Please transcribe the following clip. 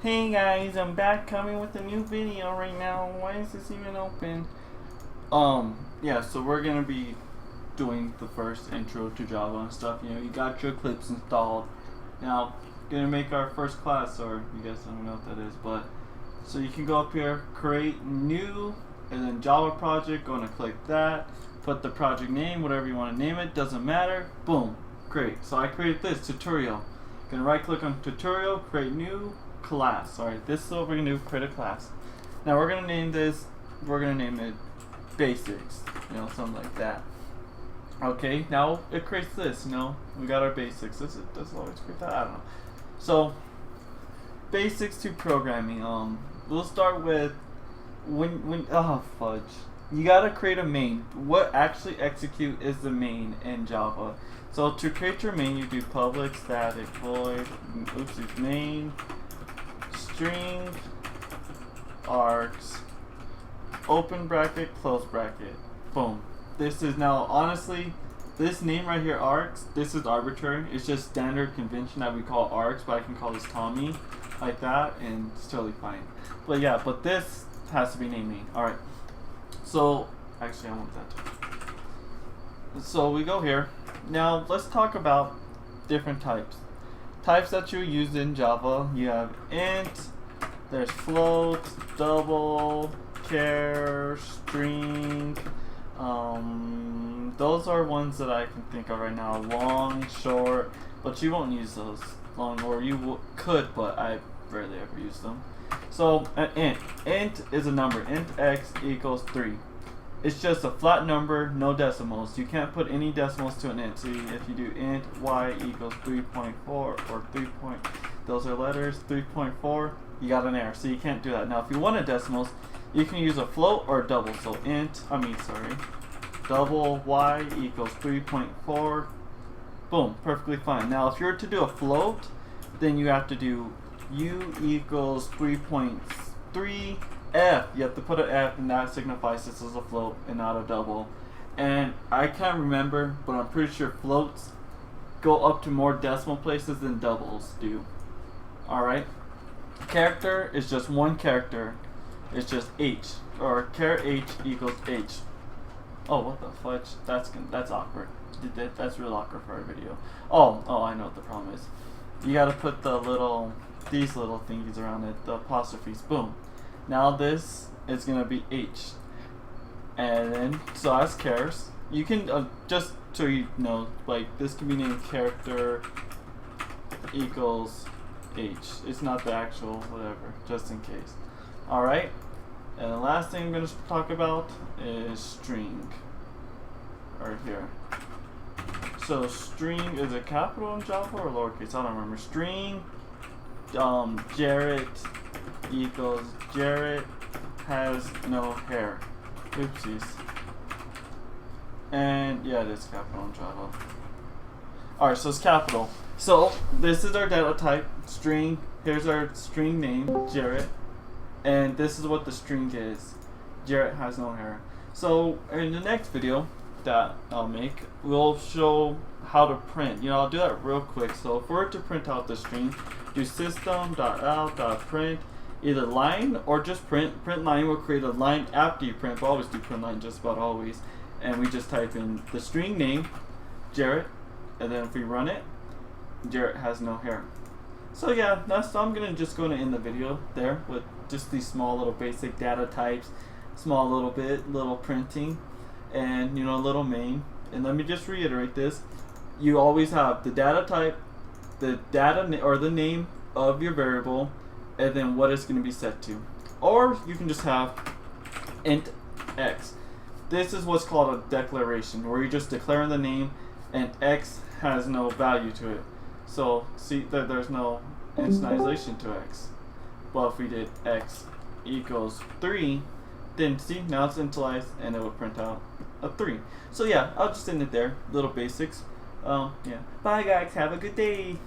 Hey guys, I'm back coming with a new video right now. Why is this even open? Yeah, so we're gonna be doing the first intro to Java and stuff. You know, you got your Eclipse installed. Now, gonna make our first class, or you guys don't know what that is, but so you can go up here, create new, and then Java project, gonna click that, put the project name, whatever you want to name it, doesn't matter, boom, great. So I created this tutorial. Gonna right click on tutorial, create new class. Alright, this is what we're gonna do, create a class. Now we're gonna name this, we're gonna name it basics, you know, something like that. Okay, now it creates this, you know, we got our basics. Does it always create that? I don't know. So, basics to programming. We'll start with oh fudge. You gotta create a main. What actually execute is the main in Java. So to create your main, you do public static void, main, string, args, open bracket, close bracket. Boom. This is now, honestly, this name right here, args, this is arbitrary. It's just standard convention that we call args, but I can call this Tommy like that, and it's totally fine. But yeah, but this has to be named main. Alright. So, actually I want that. So we go here. Now let's talk about different types. Types that you use in Java. You have int, there's float, double, char, string. Those are ones that I can think of right now. Long, short, but you won't use those. Long, or you could, but I rarely ever use them. So int is a number. Int x equals 3. It's just a flat number, no decimals. You can't put any decimals to an int. So if you do int y equals 3.4 or 3. Those are letters, 3.4, you got an error. So you can't do that. Now if you wanted decimals, you can use a float or a double. So double y equals 3.4. Boom, perfectly fine. Now if you're to do a float, then you have to do u equals 3.3 f. You have to put an f, and that signifies this is a float and not a double. And I can't remember, but I'm pretty sure floats go up to more decimal places than doubles do. Alright? Character is just one character. It's just h, or char h equals h. Oh, what the fudge? That's awkward. That's real awkward for our video. Oh, I know what the problem is. You gotta put these little thingies around it, the apostrophes. Boom. Now this is gonna be h, and then so as chars, you can just so you know, like this can be named character equals h. It's not the actual whatever, just in case. All right. And the last thing I'm gonna talk about is string. Right here. So string is a capital in Java or lowercase? I don't remember. String. Jarrett equals Jarrett has no hair. Oopsies. And yeah, it is capital in Java. Alright, so it's capital. So this is our data type, string. Here's our string name, Jarrett. And this is what the string is. Jarrett has no hair. So in the next video that I'll make, we'll show how to print. You know, I'll do that real quick. So if we're to print out the string, do system.out.print either line or just print. Print line will create a line after you print. We'll always do print line just about always. And we just type in the string name, Jarrett, and then if we run it, Jarrett has no hair. So yeah, I'm gonna just go to end the video there with just these small little basic data types, small little printing, and you know, a little main. And let me just reiterate this: you always have the data type, the data or the name of your variable, and then what it's going to be set to. Or you can just have int x. This is what's called a declaration, where you're just declaring the name and x has no value to it. So see that there's no initialization to x. But if we did x equals 3, then see, now it's initialized and it will print out a 3. So yeah, I'll just end it there. Little basics. Yeah. Bye guys, have a good day.